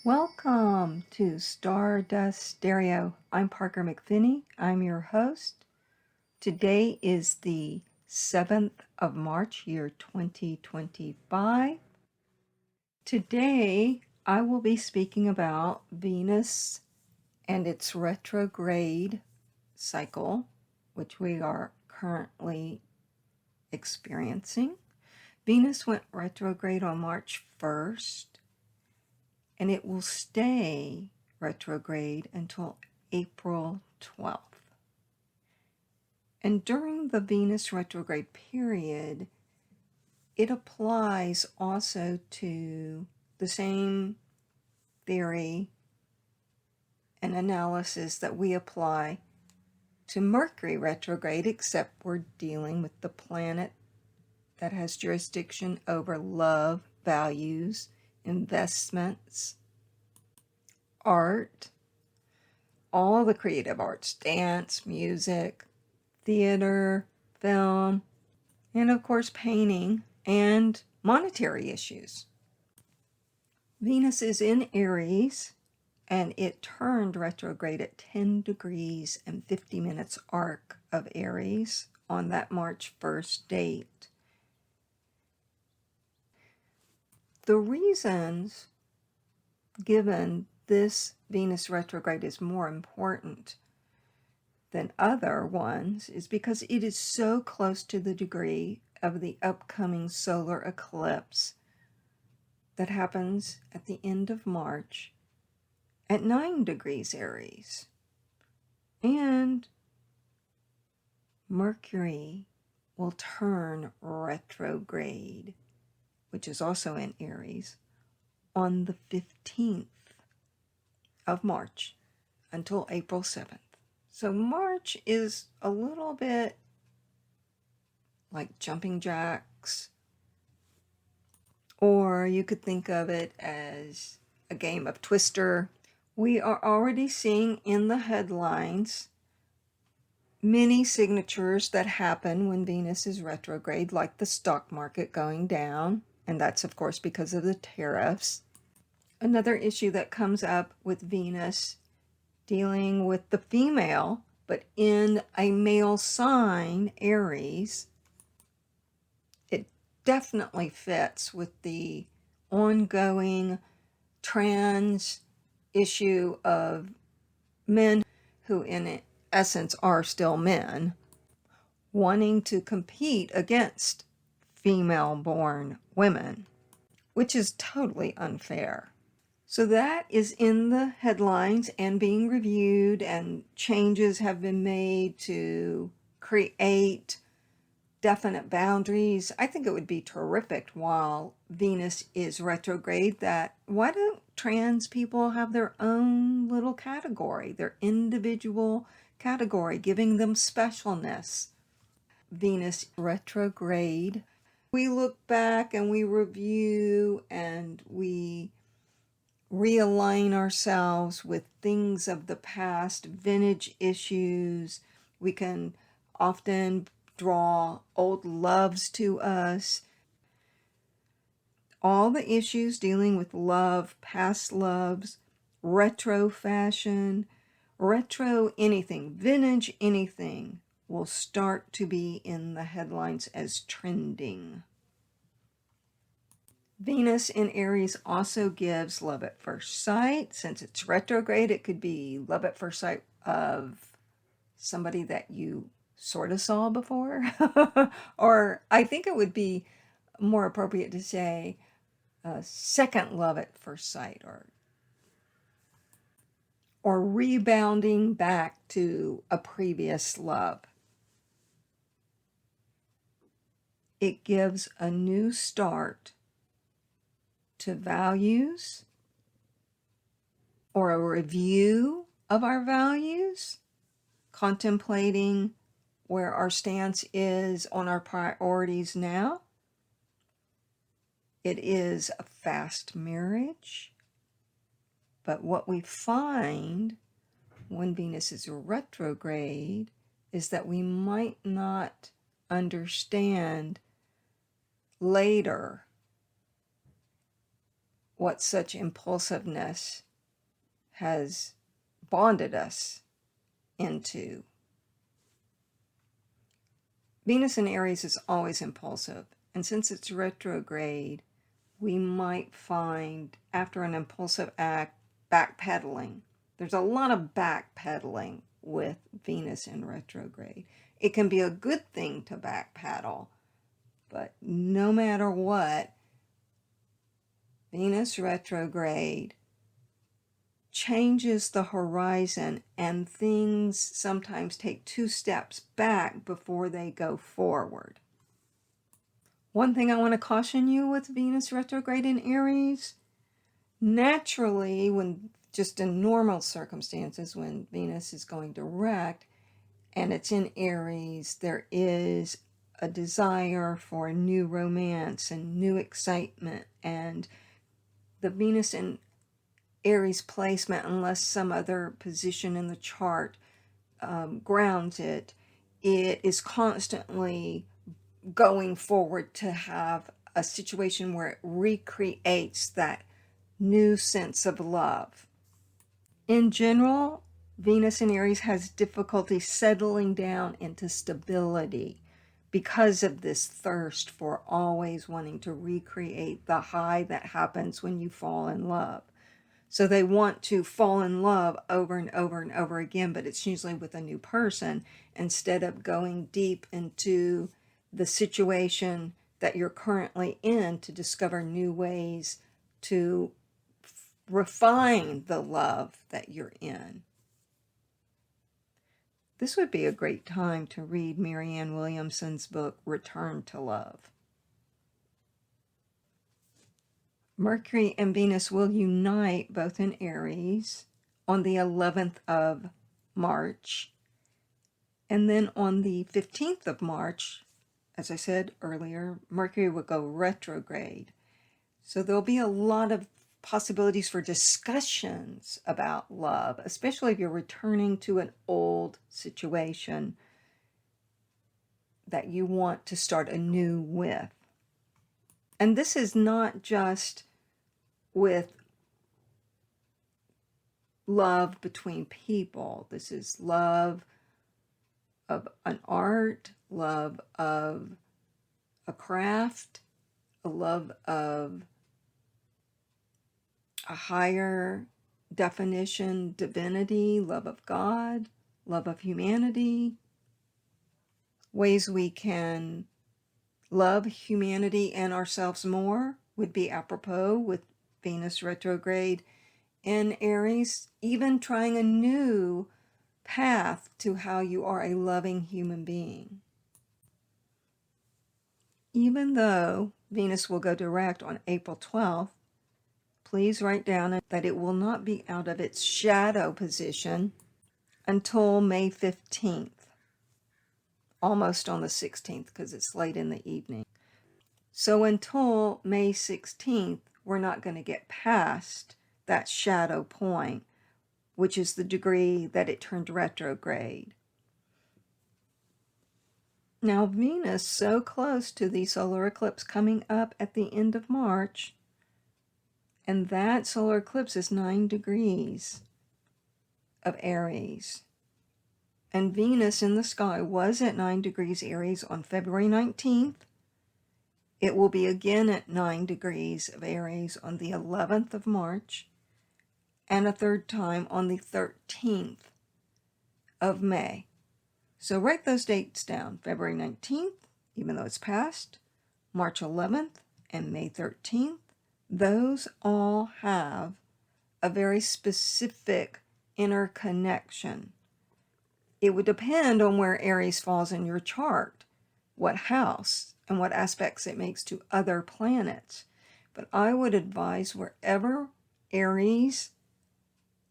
Welcome to Stardust Stereo. I'm Parker McPhinney. I'm your host. Today is the 7th of March, year 2025. Today, I will be speaking about Venus and its retrograde cycle, which we are currently experiencing. Venus went retrograde on March 1st. And it will stay retrograde until April 12th. And during the Venus retrograde period, it applies also to the same theory and analysis that we apply to Mercury retrograde, except we're dealing with the planet that has jurisdiction over love, values, investments, art, all the creative arts, dance, music, theater, film, and of course painting and monetary issues. Venus is in Aries, and it turned retrograde at 10 degrees and 50 minutes arc of Aries on that March 1st date. The reasons given this Venus retrograde is more important than other ones is because it is so close to the degree of the upcoming solar eclipse that happens at the end of March at 9 degrees Aries. And Mercury will turn retrograde, which is also in Aries, on the 15th of March until April 7th. So March is a little bit like jumping jacks, or you could think of it as a game of Twister. We are already seeing in the headlines many signatures that happen when Venus is retrograde, like the stock market going down, and that's of course because of the tariffs. Another issue that comes up with Venus dealing with the female, but in a male sign, Aries, it definitely fits with the ongoing trans issue of men who in essence are still men, wanting to compete against female-born women, which is totally unfair. So that is in the headlines and being reviewed, and changes have been made to create definite boundaries. I think it would be terrific while Venus is retrograde that why don't trans people have their own little category, their individual category, giving them specialness. Venus retrograde. We look back and we review and we realign ourselves with things of the past, vintage issues. We can often draw old loves to us. All the issues dealing with love, past loves, retro fashion, retro anything, vintage anything will start to be in the headlines as trending. Venus in Aries also gives love at first sight. Since it's retrograde, it could be love at first sight of somebody that you sort of saw before. Or I think it would be more appropriate to say second love at first sight, or rebounding back to a previous love. It gives a new start to values, or a review of our values, contemplating where our stance is on our priorities now. It is a fast marriage, but what we find when Venus is retrograde is that we might not understand later what such impulsiveness has bonded us into. Venus in Aries is always impulsive, and since it's retrograde, we might find after an impulsive act backpedaling. There's a lot of backpedaling with Venus in retrograde. It can be a good thing to backpedal, but no matter what, Venus retrograde changes the horizon, and things sometimes take 2 steps back before they go forward. One thing I want to caution you with Venus retrograde in Aries, naturally, when just in normal circumstances, when Venus is going direct and it's in Aries, there is a desire for new romance and new excitement, and the Venus in Aries placement, unless some other position in the chart grounds it, it is constantly going forward to have a situation where it recreates that new sense of love. In general, Venus in Aries has difficulty settling down into stability because of this thirst for always wanting to recreate the high that happens when you fall in love. So they want to fall in love over and over and over again, but it's usually with a new person instead of going deep into the situation that you're currently in to discover new ways to refine the love that you're in. This would be a great time to read Marianne Williamson's book, Return to Love. Mercury and Venus will unite both in Aries on the 11th of March. And then on the 15th of March, as I said earlier, Mercury will go retrograde. So there'll be a lot of possibilities for discussions about love, especially if you're returning to an old situation that you want to start anew with. And this is not just with love between people. This is love of an art, love of a craft, a love of a higher definition, divinity, love of God, love of humanity, ways we can love humanity and ourselves more would be apropos with Venus retrograde in Aries, even trying a new path to how you are a loving human being. Even though Venus will go direct on April 12th, please write down that it will not be out of its shadow position until May 15th, almost on the 16th because it's late in the evening. So until May 16th, we're not going to get past that shadow point, which is the degree that it turned retrograde. Now, Venus, so close to the solar eclipse coming up at the end of March, and that solar eclipse is 9 degrees of Aries. And Venus in the sky was at 9 degrees Aries on February 19th. It will be again at 9 degrees of Aries on the 11th of March, and a third time on the 13th of May. So write those dates down, February 19th, even though it's past, March 11th, and May 13th. Those all have a very specific interconnection. It would depend on where Aries falls in your chart, what house, and what aspects it makes to other planets. But I would advise wherever Aries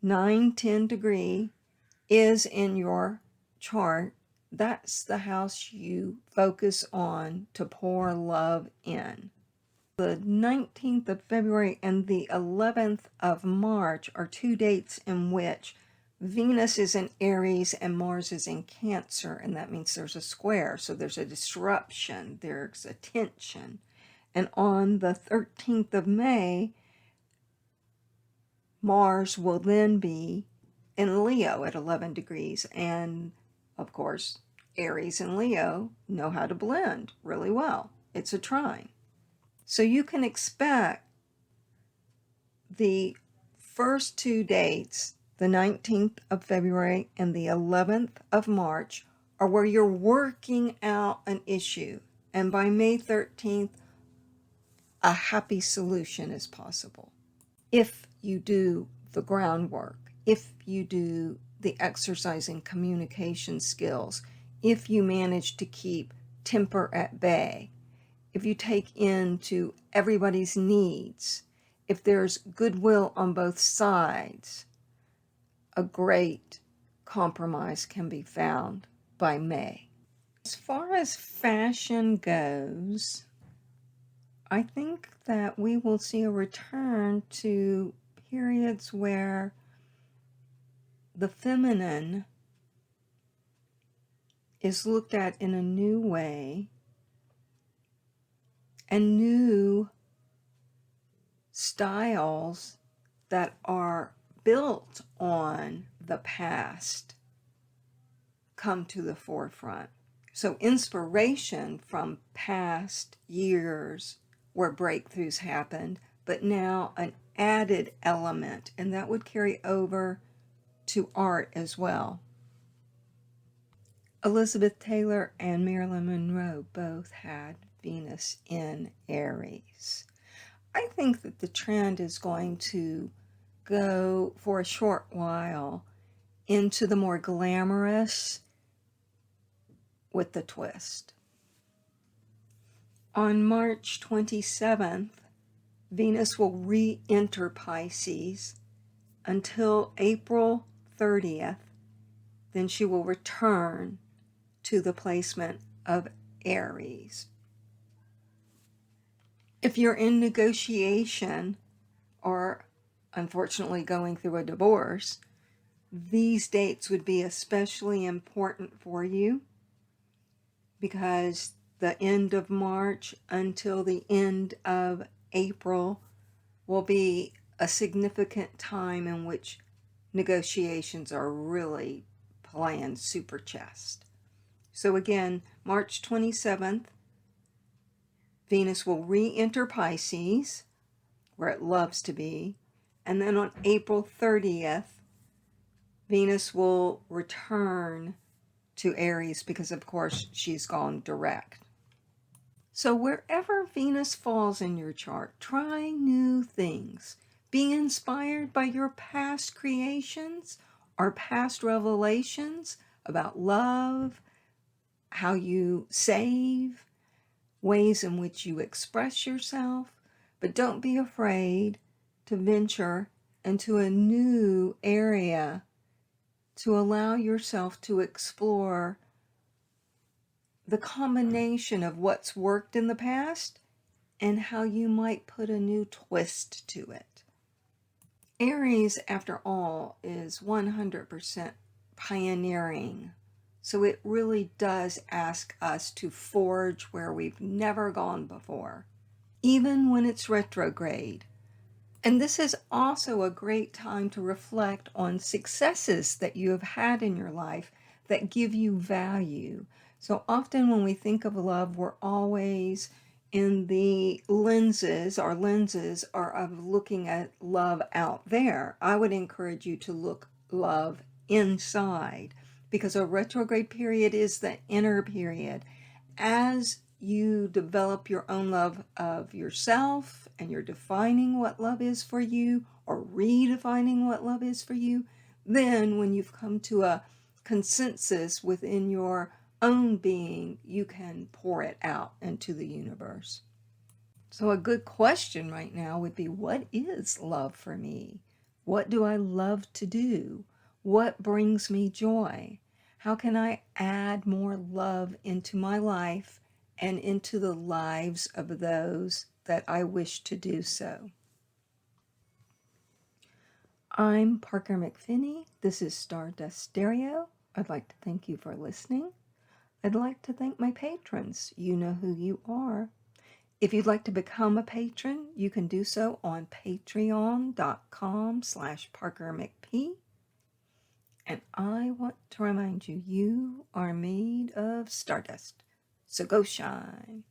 9-10 degree is in your chart, that's the house you focus on to pour love in. The 19th of February and the 11th of March are 2 dates in which Venus is in Aries and Mars is in Cancer, and that means there's a square, so there's a disruption, there's a tension. And on the 13th of May, Mars will then be in Leo at 11 degrees. And of course, Aries and Leo know how to blend really well. It's a trine. So you can expect the first two dates, the 19th of February and the 11th of March, are where you're working out an issue. And by May 13th, a happy solution is possible. If you do the groundwork, if you do the exercising communication skills, if you manage to keep temper at bay, if you take into everybody's needs, if there's goodwill on both sides, a great compromise can be found by May. As far as fashion goes, I think that we will see a return to periods where the feminine is looked at in a new way, and new styles that are built on the past come to the forefront. So inspiration from past years where breakthroughs happened, but now an added element, and that would carry over to art as well. Elizabeth Taylor and Marilyn Monroe both had Venus in Aries. I think that the trend is going to go for a short while into the more glamorous with the twist. On March 27th, Venus will re-enter Pisces until April 30th. Then she will return to the placement of Aries. If you're in negotiation or unfortunately going through a divorce, these dates would be especially important for you, because the end of March until the end of April will be a significant time in which negotiations are really playing super chess. So again, March 27th, Venus will re-enter Pisces, where it loves to be, and then on April 30th, Venus will return to Aries because, of course, she's gone direct. So wherever Venus falls in your chart, try new things. Be inspired by your past creations or past revelations about love, how you save, ways in which you express yourself, but don't be afraid to venture into a new area to allow yourself to explore the combination of what's worked in the past and how you might put a new twist to it. Aries, after all, is 100% pioneering. So it really does ask us to forge where we've never gone before, even when it's retrograde. And this is also a great time to reflect on successes that you have had in your life that give you value. So often when we think of love, we're always in the lenses, our lenses are of looking at love out there. I would encourage you to look love inside, because a retrograde period is the inner period. As you develop your own love of yourself and you're defining what love is for you or redefining what love is for you, then when you've come to a consensus within your own being, you can pour it out into the universe. So a good question right now would be, what is love for me? What do I love to do? What brings me joy? How can I add more love into my life and into the lives of those that I wish to do so? I'm Parker McPhinney. This is Stardust Stereo. I'd like to thank you for listening. I'd like to thank my patrons. You know who you are. If you'd like to become a patron, you can do so on patreon.com/ParkerMcP. And I want to remind you, you are made of stardust. So go shine.